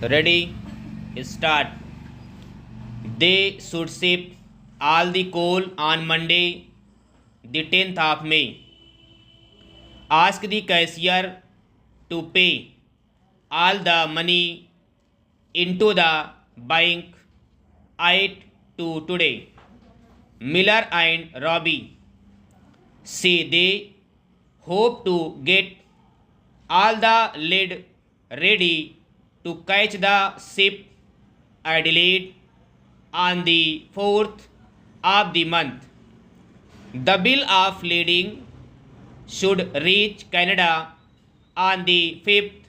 Ready? Start. They should ship all the coal on Monday, the 10th of May. Ask the cashier to pay all the money into the bank 8 to today. Miller and Robbie say they hope to get all the lead ready to catch the ship Adelaide on the 4th of the month. The bill of lading should reach Canada on the 5th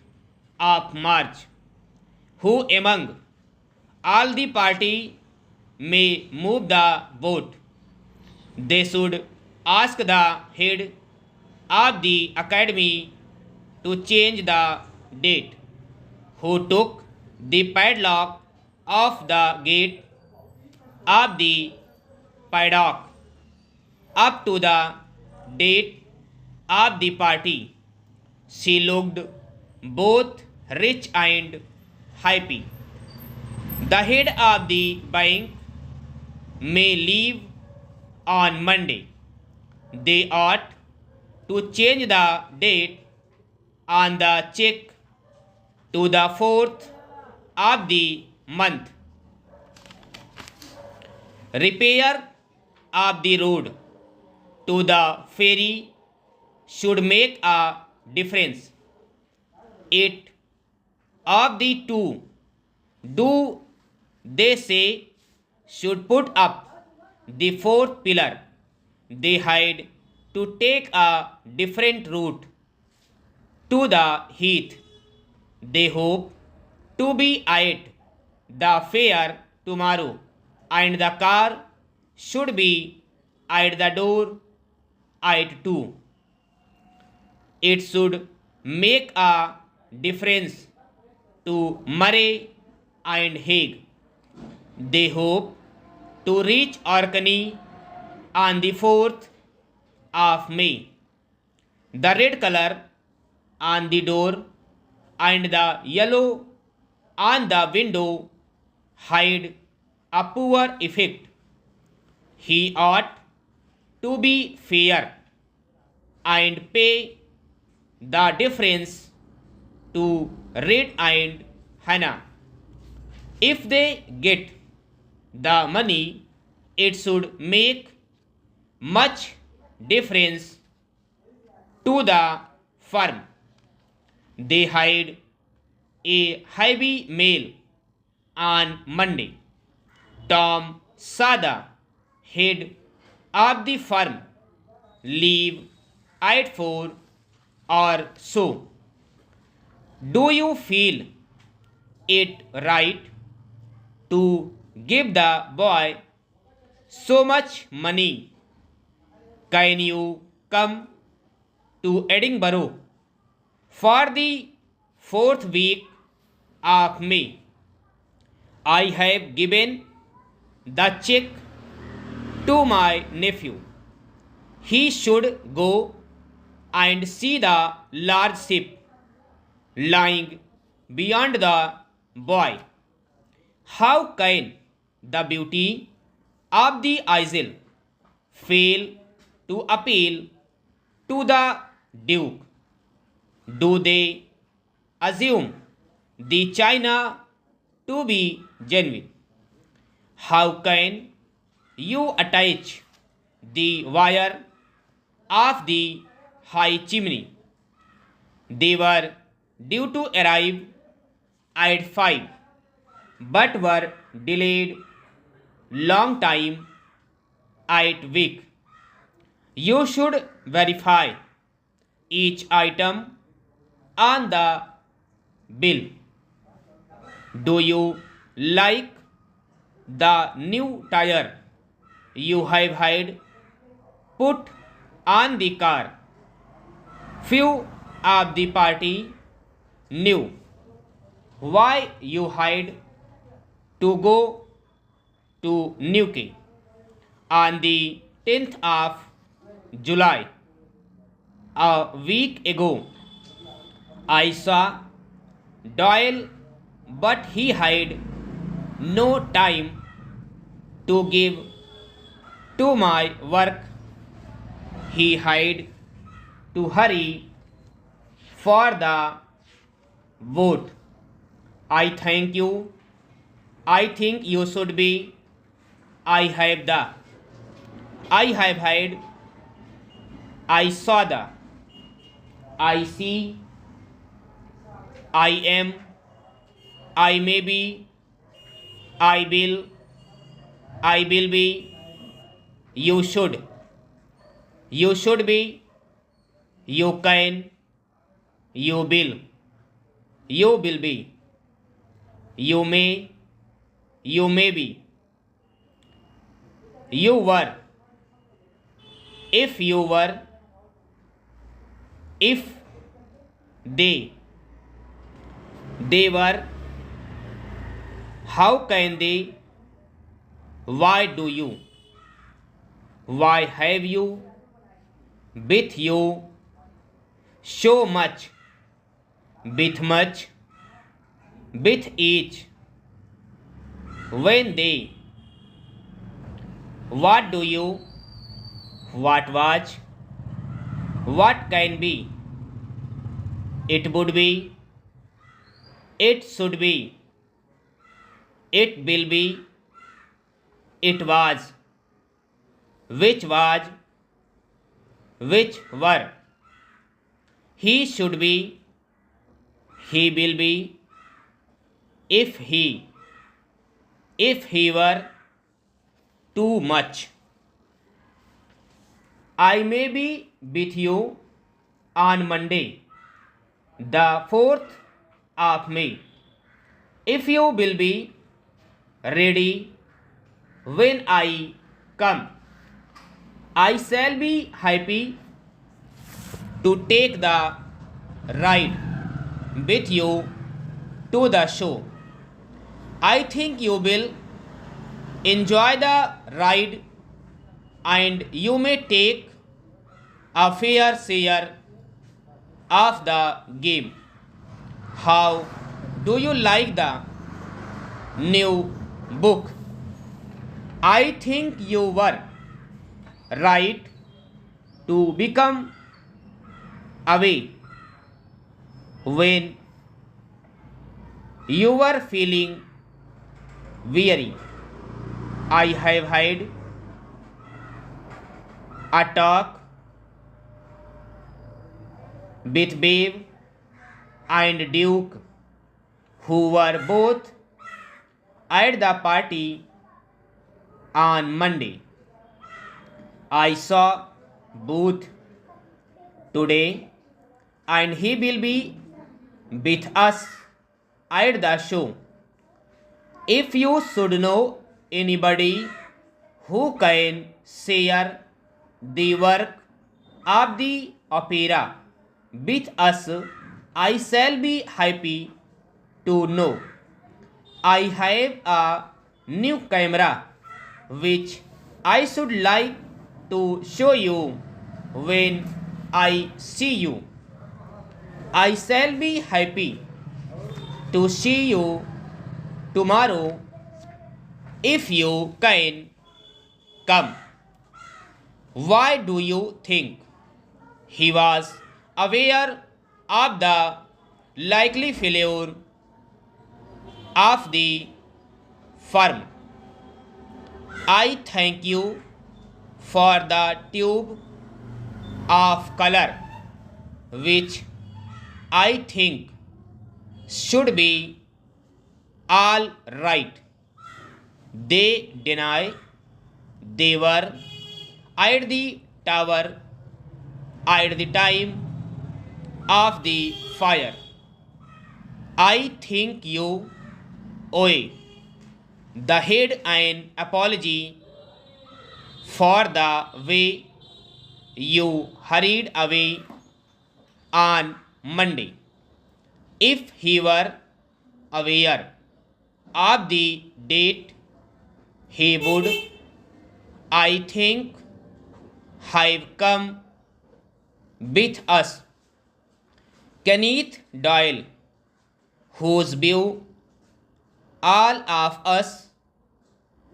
of March. Who among all the party may move the boat? They should ask the head of the academy to change the date. Who took the padlock off the gate of the paddock up to the date of the party? She looked both rich and happy. The head of the bank may leave on Monday. They ought to change the date on the check to the 4th of the month. Repair of the road to the ferry should make a difference. It of the two do they say should put up the fourth pillar? They had to take a different route to the heath. They hope to be at the fair tomorrow, and the car should be at the door at 2. It should make a difference to Murray and Hague. They hope to reach Orkney on the 4th of May. The red color on the door and the yellow on the window hide a poor effect. He ought to be fair and pay the difference to Red and Hannah. If they get the money, it should make much difference to the firm. They hired a heavy mail on Monday. Tom saw the head of the firm leave at 4 or so. Do you feel it right to give the boy so much money? Can you come to Edinburgh for the 4th week of May? I have given the check to my nephew. He should go and see the large ship lying beyond the boy. How can the beauty of the isle fail to appeal to the Duke? Do they assume the China to be genuine? How can you attach the wire of the high chimney? They were due to arrive at 5 but were delayed long time at week. You should verify each item on the bill. Do you like the new tire you have had put on the car? Few of the party knew why you had to go to Newquay on the 10th of July. A week ago, I saw Doyle but he had no time to give to my work. He had to hurry for the vote. I thank you. I think you should be. I have the. I have had. I saw the. I see. I am. I may be. I will. I will be. You should. You should be. You can. You will. You will be. You may. You may be. You were. If you were. If they. They were. How can they? Why do you? Why have you? With you. So much. With much. With each. When they. What do you? What was? What can be? It would be. It should be. It will be. It was. Which was. Which were. He should be. He will be. If he. If he were. Too much. I may be with you on Monday, the 4th of May. If you will be ready when I come, I shall be happy to take the ride with you to the show. I think you will enjoy the ride and you may take a fair share of the game. How do you like the new book? I think you were right to become away when you were feeling weary. I have had a talk with Babe and Duke, who were both at the party on Monday. I saw Booth today and he will be with us at the show. If you should know anybody who can share the work of the opera with us, I shall be happy to know. I have a new camera which I should like to show you when I see you. I shall be happy to see you tomorrow if you can come. Why do you think he was aware of the likely failure of the firm? I thank you for the tube of color which I think should be all right. They deny they were at the tower at the time of the fire. I think you owe the head an apology for the way you hurried away on Monday. If he were aware of the date, he would, I think, have come with us. Kenneth Doyle, whose view All of us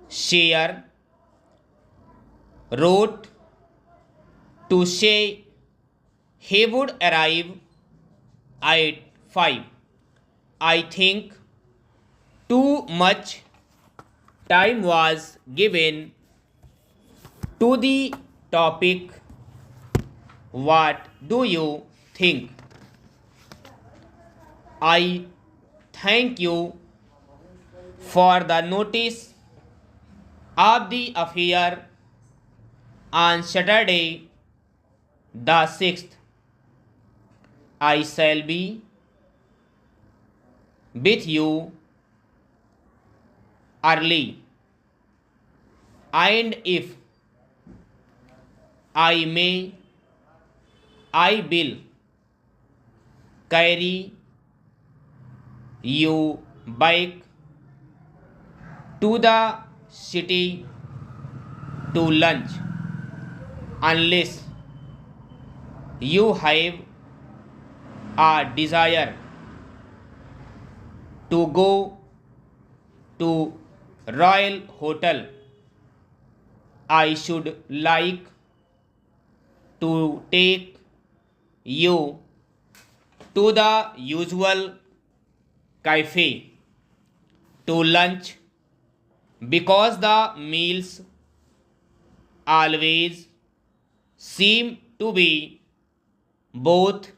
share wrote to say he would arrive at 5. I think too much time was given to the topic. What do you think? I thank you for the notice of the affair on Saturday the 6th. I shall be with you early, and if I may, I will carry you back to the city to lunch unless you have a desire to go to Royal Hotel. I should like to take you to the usual cafe to lunch because the meals always seem to be both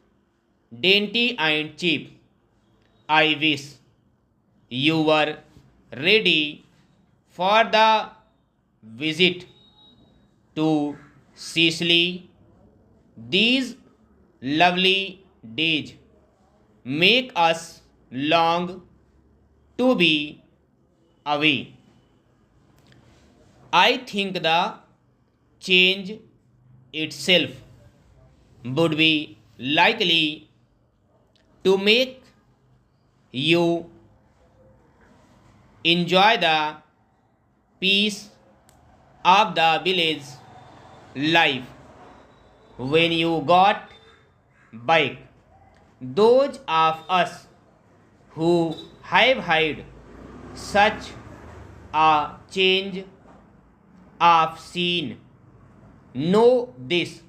dainty and cheap. I wish you were ready for the visit to Sicily. These lovely days make us long to be away. I think the change itself would be likely to make you enjoy the peace of the village life when you got back. Those of us who have had such a change of scene know this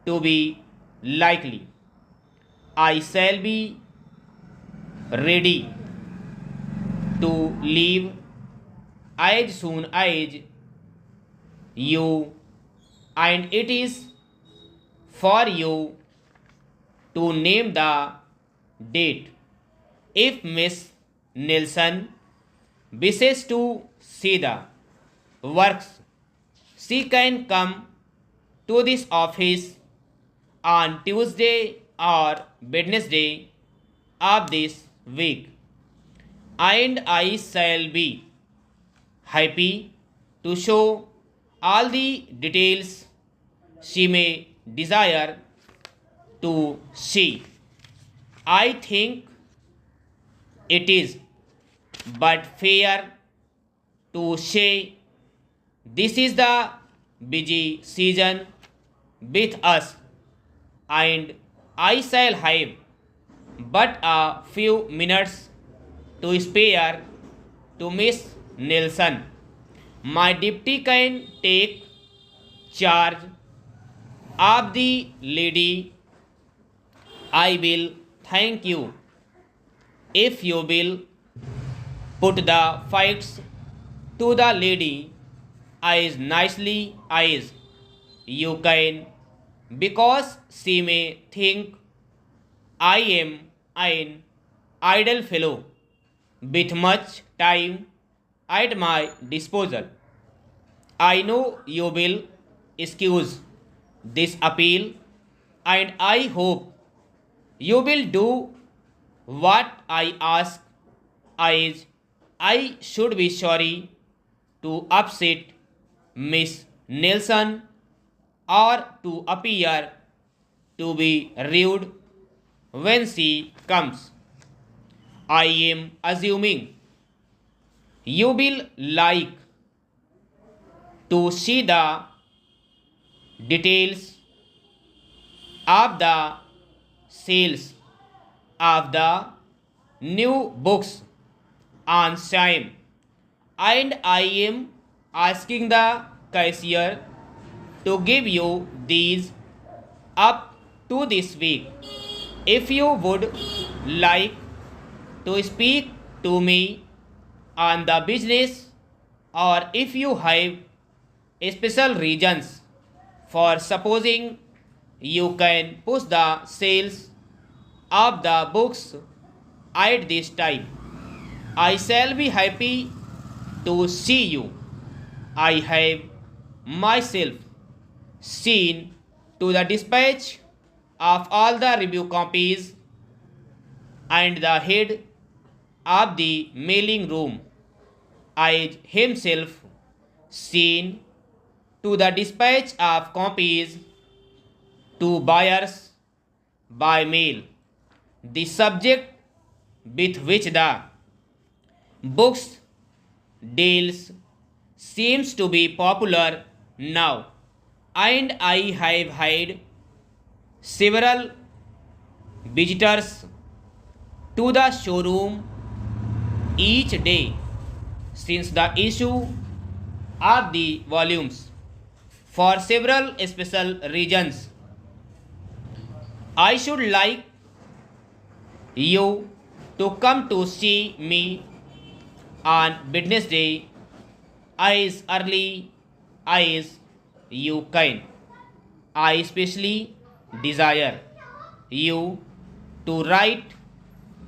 to be likely. I shall be ready to leave as soon as you, and it is for you to name the date. If Miss Nilsson wishes to see the works, she can come to this office on Tuesday or Wednesday of this week, and I shall be happy to show all the details she may desire to see. I think it is but fair to say this is the busy season with us, and I shall have but a few minutes to spare to Miss Nelson. My deputy can take charge of the lady. I will thank you if you will put the facts to the lady as nicely as you can, because she may think I am an idle fellow with much time at my disposal. I know you will excuse this appeal, and I hope you will do what I ask, as I should be sorry to upset Miss Nelson or to appear to be rude when she comes. I am assuming you will like to see the details of the sales of the new books on time, and I am asking the cashier to give you these up to this week. If you would like to speak to me on the business, or if you have special reasons for supposing, you can push the sales of the books at this time. I shall be happy to see you. I have myself seen to the dispatch of all the review copies, and the head of the mailing room I himself seen to the dispatch of copies to buyers by mail. The subject with which the books deals seems to be popular now, and I have had several visitors to the showroom each day since the issue of the volumes. For several special reasons, I should like you to come to see me on Wednesday as early as you can. I especially desire you to write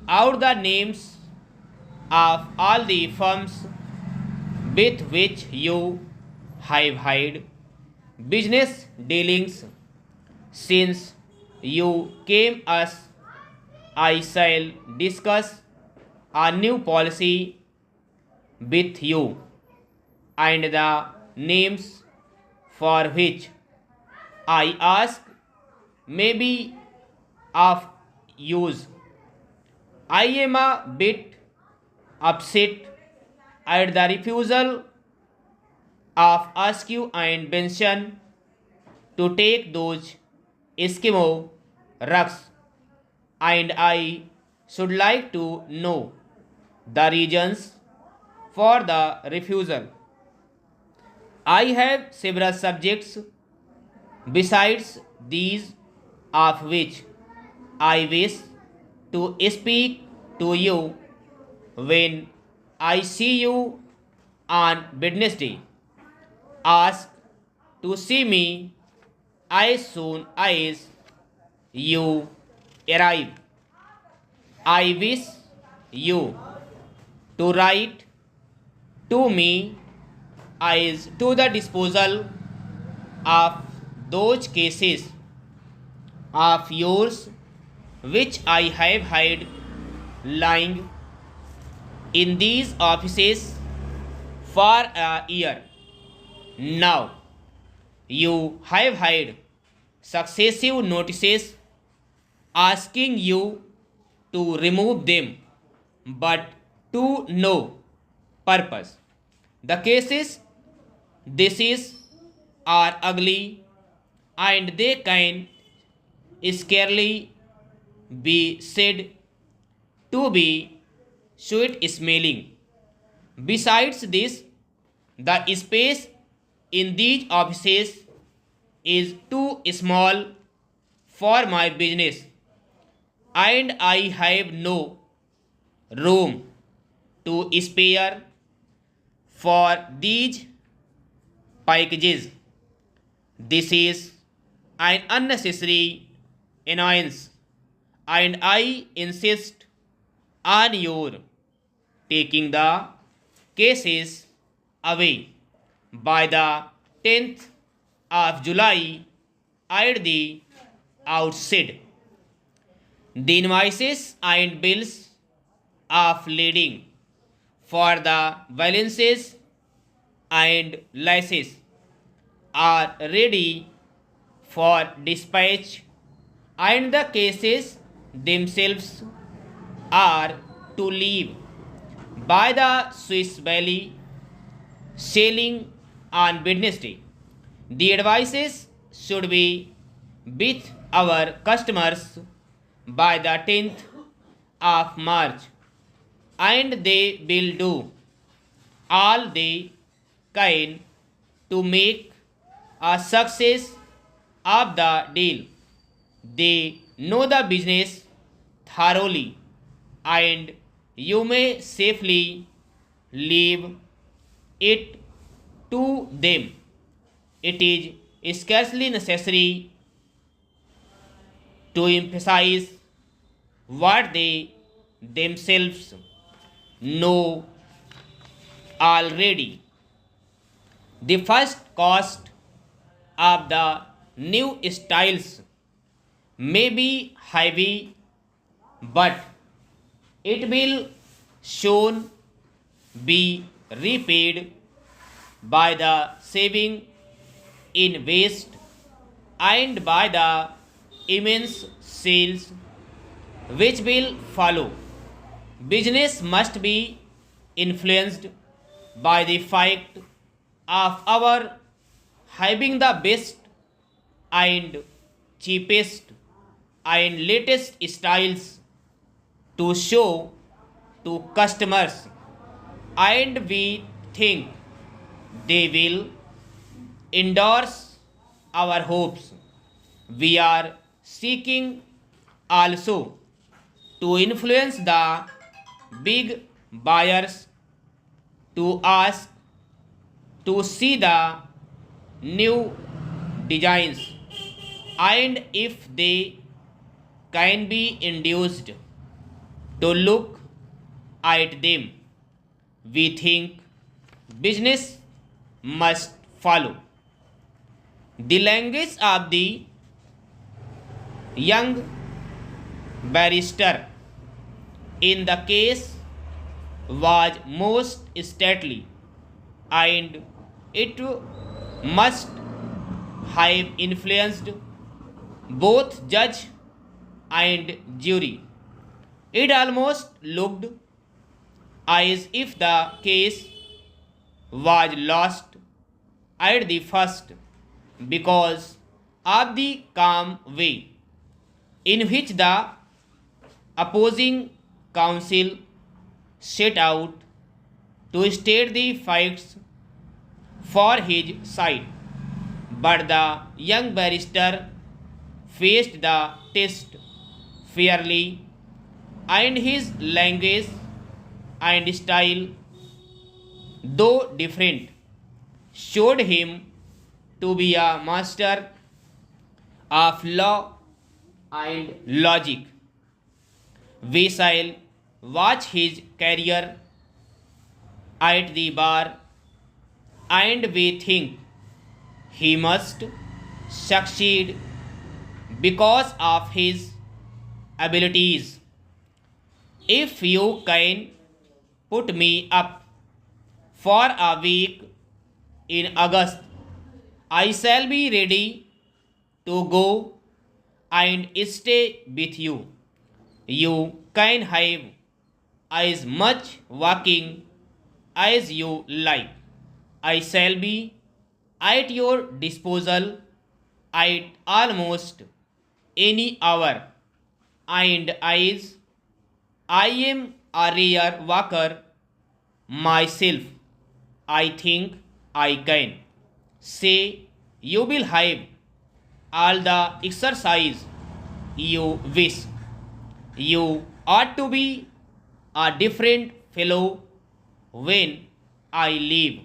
out the names of all the firms with which you have had business dealings since you came us. I shall discuss a new policy with you, and the names for which I ask may be of use. I am a bit upset at the refusal of Askew and Benson to take those Eskimo rugs, and I should like to know the reasons for the refusal. I have several subjects besides these of which I wish to speak to you when I see you on Wednesday. Ask to see me as soon as you arrive. I wish you to write to me as to the disposal of those cases of yours which I have had lying in these offices for a year. Now you have had successive notices asking you to remove them, but to no purpose. The cases this is are ugly, and they can scarcely be said to be sweet smelling. Besides this, the space in these offices is too small for my business, and I have no room to spare for these packages. This is an unnecessary annoyance, and I insist on your taking the cases away by the 10th of July at the outset. The invoices and bills of lading for the balances and licenses are ready for dispatch, and the cases themselves are to leave by the Swiss Valley sailing on Wednesday. The advices should be with our customers by the 10th of March. and they will do all they can to make a success of the deal. They know the business thoroughly, and you may safely leave it to them. It is scarcely necessary to emphasize what they themselves know already. The first cost of the new styles may be heavy, but it will soon be repaid by the saving in waste and by the immense sales which will follow. Business must be influenced by the fact of our having the best and cheapest and latest styles to show to customers, and we think they will endorse our hopes. We are seeking also to influence the big buyers to ask to see the new designs, and if they can be induced to look at them, we think business must follow. The language of the young barrister in the case was most stately, and it must have influenced both judge and jury. It almost looked as if the case was lost at the first because of the calm way in which the opposing counsel set out to state the facts for his side. But the young barrister faced the test fairly, and his language and style, though different, showed him to be a master of law and logic. We shall watch his career at the bar, and we think he must succeed because of his abilities. If you can put me up for a week in August, I shall be ready to go and stay with you. You can have as much walking as you like. I shall be at your disposal at almost any hour, and as I am a rare walker myself, I think I can say you will have all the exercise you wish. You ought to be a different fellow when I leave.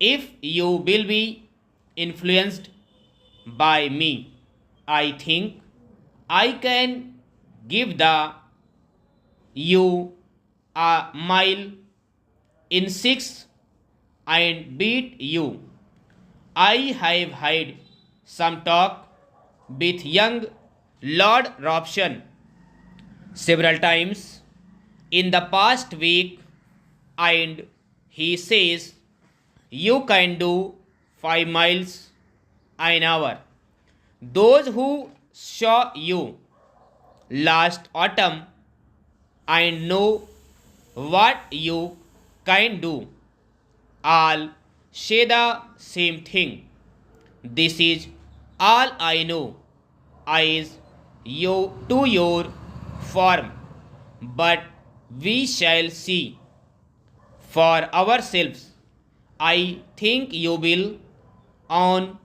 If you will be influenced by me, I think I can give the you a mile in 6 and beat you. I have had some talk with young Lord Robson several times in the past week, and he says you can do 5 miles an hour. Those who saw you last autumn and know what you can do all say the same thing. This is all I know as you to your form, but We shall see for ourselves. I think you will. On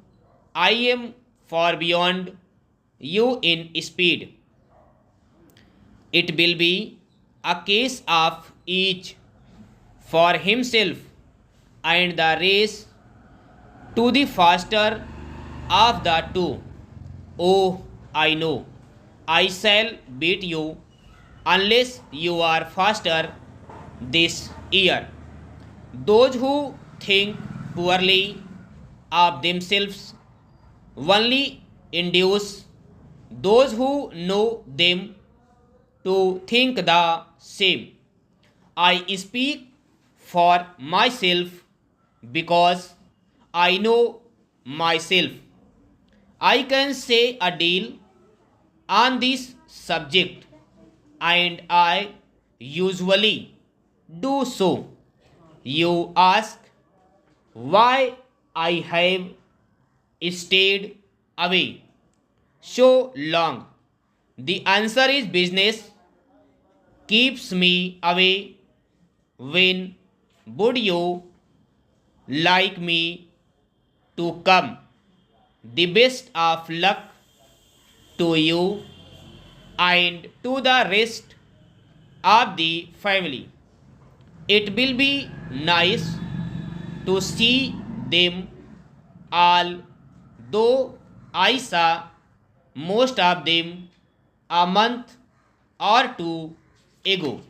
I am far beyond you in speed. It will be a case of each for himself and the race to the faster of the two. Oh, I know. I shall beat you unless you are faster this year. Those who think poorly of themselves only induce those who know them to think the same. I speak for myself because I know myself. I can say a deal on this subject and I usually do so. You ask why I have stayed away so long. The answer is business keeps me away. When would you like me to come? The best of luck to you and to the rest of the family. It will be nice to see them all, though I saw most of them a month or two ago.